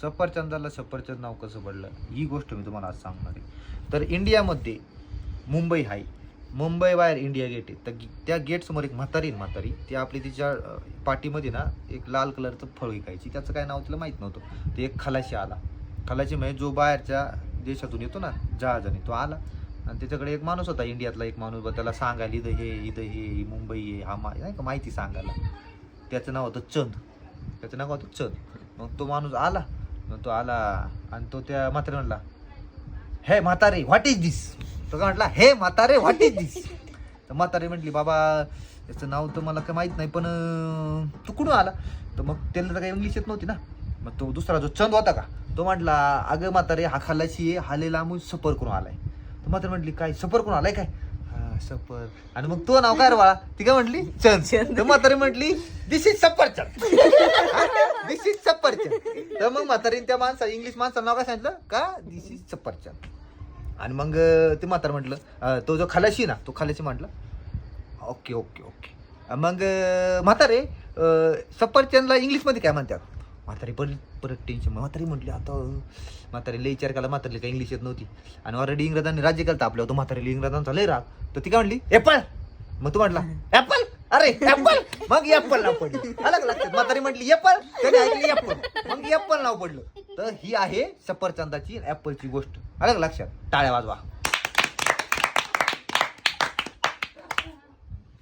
सफरचंदाला सफरचंद नाव कसं पडलं ही गोष्ट मी तुम्हाला आज सांगणार आहे. तर इंडियामध्ये मुंबई आहे, मुंबई बाहेर इंडिया गेट आहे. तर त्या गेटसमोर एक म्हातारी ती आपली तिच्या पाठीमध्ये ना एक लाल कलरचं फळ विकायची. त्याचं काय नाव तिला माहीत नव्हतं. ते एक खलाशी आला. खलाशी म्हणजे जो बाहेरच्या देशातून येतो ना जहाजाने, तो आला आणि त्याच्याकडे एक माणूस होता इंडियातला एक माणूस. त्याला सांगायला इथं हे मुंबई आहे हा नाही का माहिती सांगायला. त्याचं नाव होतं चंद. मग तो माणूस आला. मग तो आला आणि तो त्या म्हातारे म्हणला, हे म्हातारे व्हॉट इज दिस. तो काय म्हटला, हे म्हातारे व्हॉट इज दिस. तर म्हातारे म्हटली, बाबा त्याचं नाव तर मला काय माहीत नाही, पण तू कुठून आला. तर मग त्याला तर काही इंग्लिश येत नव्हती ना. मग तो दुसरा जो चंद होता का, तो म्हटला, अगं म्हातारे हा खलाशी आहे, हाले लांबून सफर करून आलाय. तर म्हातारे म्हटली, काय सफर करून आलाय काय. सफर. आणि मग तो नाव काय रे बाळा. ती काय म्हटली, चंद. तर म्हातारी म्हटली, दिस इज सफरचंद. दिस इज सफरचंद. तर मग म्हातारीने त्या इंग्लिश माणसाला नाव काय सांगितलं का, दिस इज सफरचंद. आणि मग ते म्हातार म्हटलं, तो जो खलाशी ना, तो खलाशी म्हटलं, ओके. मग म्हातारे सफरचंदला इंग्लिशमध्ये काय म्हणतात. म्हातारी परत टेन्शन. म्हातारी म्हटली, आता म्हातारीला विचार केला, म्हातारीला काही इंग्लिश येत नव्हती आणि ऑलरेडी इंग्रजांनी राज्य केलं आपल्या होतं. म्हातारीला इंग्रजांचा लय राग. तर ती काय म्हणली, ॲपल. मग तू म्हटला, ॲपल, अरे ॲपल. मग ॲपल नाव पडलं. अलग लागतात. म्हातारी म्हटली ॲपल, त्याने ऐकली ॲपल, मग ॲपल नाव पडलं. तर ही आहे सफरचंदाची ॲपलची गोष्ट. अलग लक्षात. टाळ्या वाजवा.